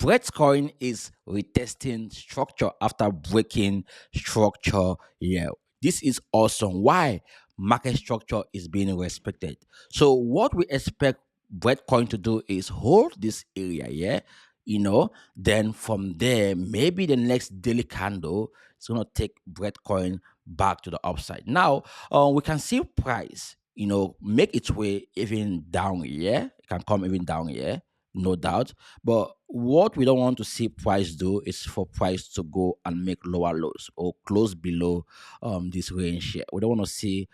Brett's coin is retesting structure after breaking structure here. This is awesome. Why? Market structure is being respected. So what we expect Brett coin to do is hold this area, yeah. Then from there, maybe the next daily candle is gonna take Brett coin back to the upside. Now, we can see price, make its way even down here. It can come even down here, no doubt. But what we don't want to see price do is for price to go and make lower lows or close below this range here. We don't want to see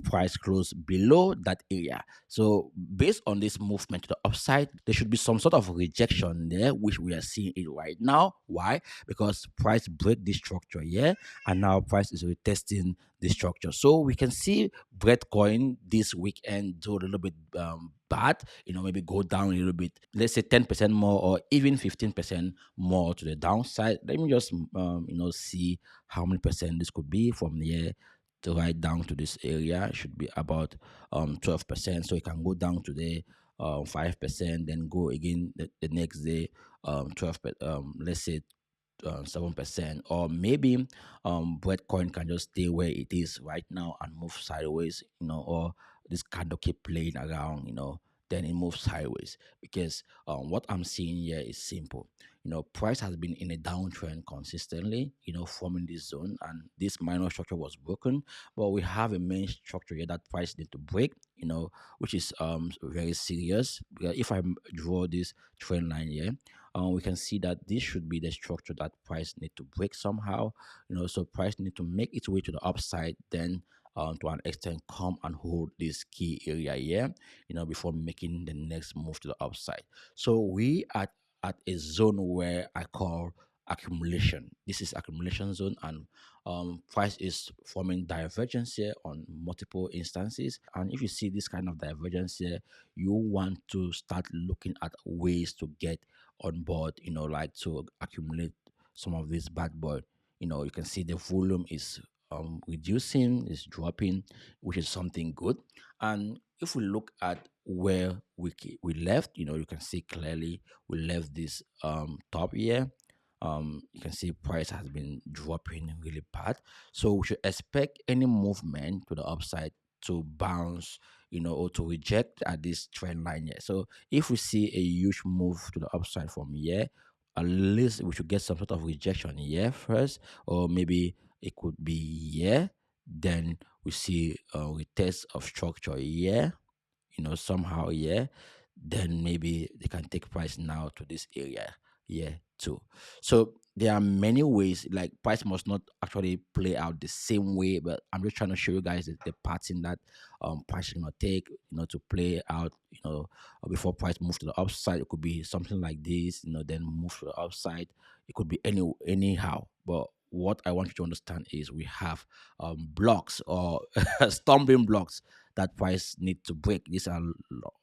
price close below that area. So based on this movement to the upside, there should be some sort of rejection there, which we are seeing it right now. Why? Because price break this structure here, and now price is retesting the structure. So we can see Breadcoin this weekend do a little bit bad, maybe go down a little bit, let's say 10% more or even 15% more to the downside. Let me just, see how many percent this could be from here to right down to this area. It should be about 12%. So it can go down today 5%, then go again the next day 12, let's say 7%, or maybe Bitcoin can just stay where it is right now and move sideways, or this candle keep playing around, then it moves sideways. Because what I'm seeing here is simple. Price has been in a downtrend consistently, forming this zone, and this minor structure was broken, but we have a main structure here that price need to break, which is very serious. Because if I draw this trend line here, we can see that this should be the structure that price need to break somehow. So price need to make its way to the upside, then to an extent come and hold this key area here, before making the next move to the upside. So we are at a zone where I call accumulation. This is accumulation zone, and price is forming divergence here on multiple instances. And if you see this kind of divergence here, you want to start looking at ways to get on board, like to accumulate some of this bad boy. You can see the volume is reducing, is dropping, which is something good. And if we look at where we left, you can see clearly we left this top here. You can see price has been dropping really bad. So we should expect any movement to the upside to bounce, or to reject at this trend line here. So if we see a huge move to the upside from here, at least we should get some sort of rejection here first, or maybe it could be here. Then we see a retest of structure here, somehow here. Then maybe they can take price now to this area here too. So there are many ways, like price must not actually play out the same way, but I'm just trying to show you guys the pattern that price is gonna take, to play out, before price move to the upside. It could be something like this, then move to the upside. It could be anyhow. But what I want you to understand is we have blocks or stumbling blocks that price need to break. These are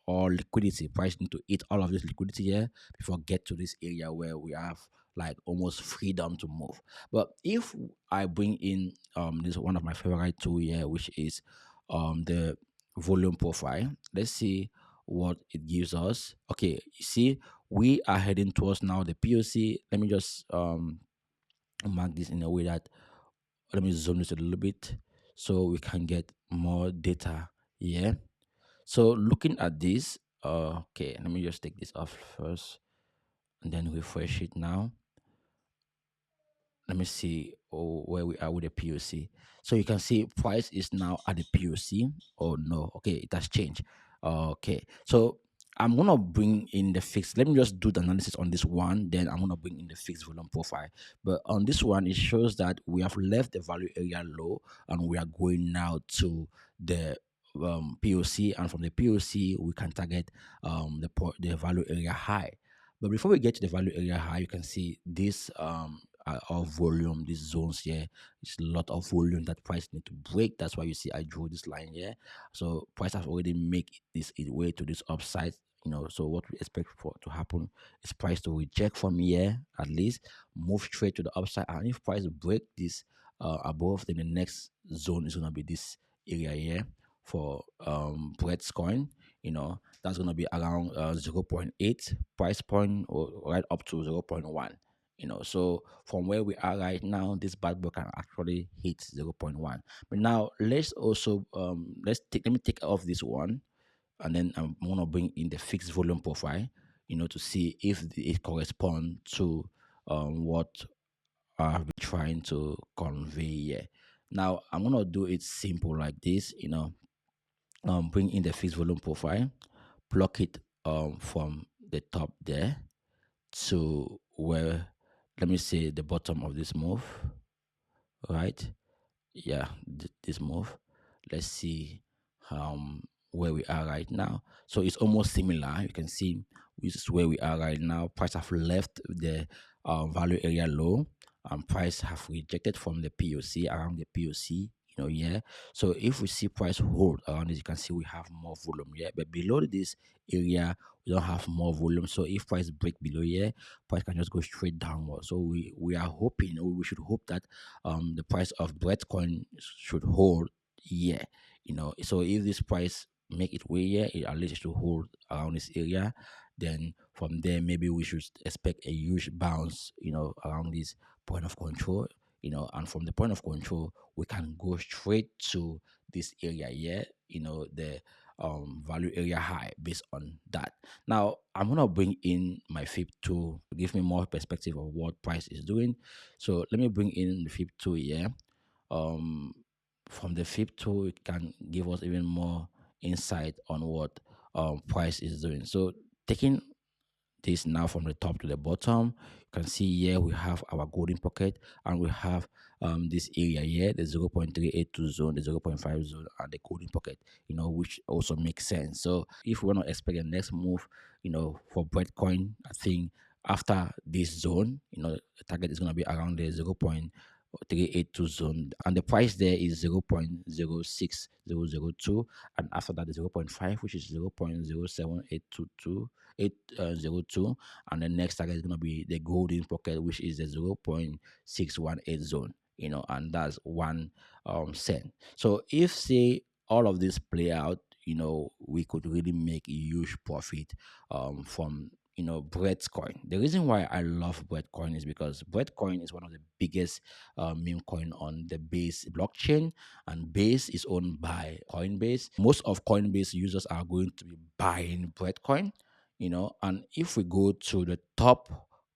all liquidity. Price need to eat all of this liquidity here before get to this area where we have like almost freedom to move. But if I bring in this one of my favorite tool here, which is the volume profile, let's see what it gives us. Okay, you see, we are heading towards now the POC. Let me just mark this in a way that, let me zoom this a little bit so we can get more data here. So looking at this, okay, let me just take this off first and then refresh it now. Let me see where we are with the POC. So you can see price is now at the POC. Oh no, okay, it has changed. Okay, so I'm gonna bring in the fixed. Let me just do the analysis on this one. Then I'm gonna bring in the fixed volume profile. But on this one, it shows that we have left the value area low and we are going now to the POC, and from the POC we can target the value area high. But before we get to the value area high, you can see this of volume, these zones here. It's a lot of volume that price need to break. That's why you see I drew this line here. So price has already make this its way to this upside. So what we expect for to happen is price to reject from here, at least move straight to the upside. And if price break this above, then the next zone is gonna be this area here for Brett's coin. That's going to be around zero point 0.8 price point, or right up to zero point 0.1. So from where we are right now, this bad boy can actually hit zero point 0.1. But now let's also let me take off this one, and then I'm going to bring in the fixed volume profile, to see if it corresponds to what I've been trying to convey here. Now I'm going to do it simple like this, bring in the fixed volume profile, plug it from the top there to where, let me say, the bottom of this move, right? Yeah, this move. Let's see where we are right now. So it's almost similar. You can see this is where we are right now. Price have left the value area low, and price have rejected from the POC, around the POC. Yeah. So if we see price hold around this, you can see we have more volume. Yeah, but below this area we don't have more volume. So if price break below here, price can just go straight downward. So we are hoping, or we should hope that the price of Bitcoin should hold here. So if this price make it way here, at least it should hold around this area. Then from there, maybe we should expect a huge bounce, around this point of control. And from the point of control, we can go straight to this area here, the value area high based on that. Now I'm gonna bring in my FIP tool to give me more perspective of what price is doing. So let me bring in the FIP tool here. Um, from the FIP tool, it can give us even more insight on what price is doing. So taking this now from the top to the bottom, you can see here we have our golden pocket, and we have this area here, the 0.382 zone, the zero point 0.5 zone, and the golden pocket, which also makes sense. So if we want to expect the next move, for Bitcoin, I think after this zone, the target is going to be around the 0.382 zone, and the price there is 0.06002, and after that the zero point 0.5, which is 0.07822 802, and the next target is going to be the golden pocket, which is the 0.618 zone, and that's 1 cent. So if, say, all of this play out, we could really make a huge profit from Breadcoin. The reason why I love Breadcoin is because Breadcoin is one of the biggest meme coin on the Base blockchain, and Base is owned by Coinbase. Most of Coinbase users are going to be buying Breadcoin, and if we go to the top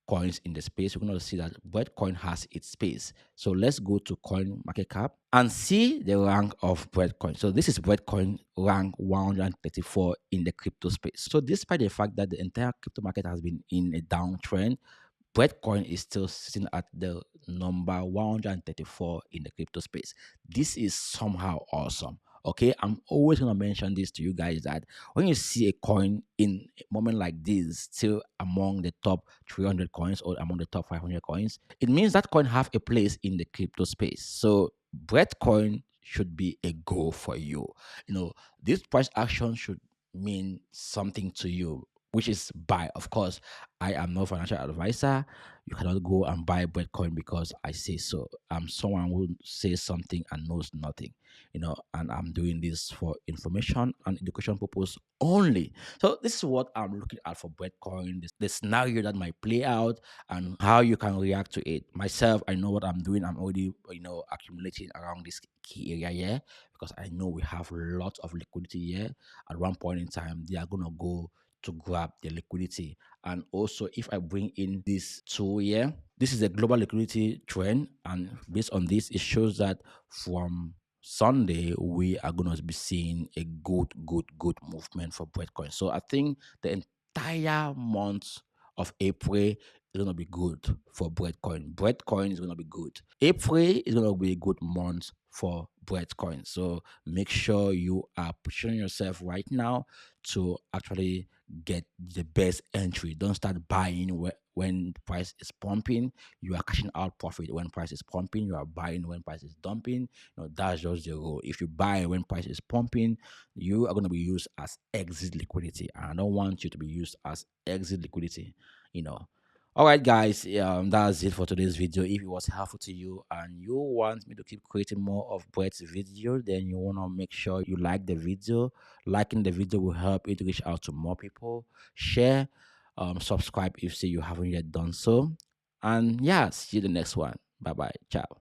coins in the space, we're going to see that Bitcoin has its space. So let's go to CoinMarketCap and see the rank of Bitcoin. So this is Bitcoin rank 134 in the crypto space. So despite the fact that the entire crypto market has been in a downtrend, Bitcoin is still sitting at the number 134 in the crypto space. This is somehow awesome. Okay, I'm always gonna mention this to you guys, that when you see a coin in a moment like this still among the top 300 coins or among the top 500 coins, it means that coin have a place in the crypto space. So Bitcoin should be a goal for you. This price action should mean something to you, which is buy. Of course, I am no financial advisor. You cannot go and buy Bitcoin because I say so. I'm someone who says something and knows nothing, and I'm doing this for information and education purpose only. So this is what I'm looking at for Bitcoin, the scenario that might play out and how you can react to it. Myself, I know what I'm doing. I'm already, accumulating around this key area here, because I know we have lots of liquidity here. At one point in time, they are gonna go to grab the liquidity. And also, if I bring in this tool here, this is a global liquidity trend, and based on this, it shows that from Sunday we are going to be seeing a good movement for Bitcoin. So I think the entire month of April is going to be good for Bitcoin. Bitcoin is going to be good. April is going to be a good month for Bitcoin. So make sure you are positioning yourself right now to actually get the best entry. Don't start buying when price is pumping. You are cashing out profit when price is pumping. You are buying when price is dumping. That's just the rule. If you buy when price is pumping, you are going to be used as exit liquidity. And I don't want you to be used as exit liquidity. You know. All right, guys, that's it for today's video. If it was helpful to you and you want me to keep creating more of Brett's video, then you want to make sure you like the video. Liking the video will help it reach out to more people. Share, subscribe if say you haven't yet done so. And yeah, see you the next one. Bye bye. Ciao.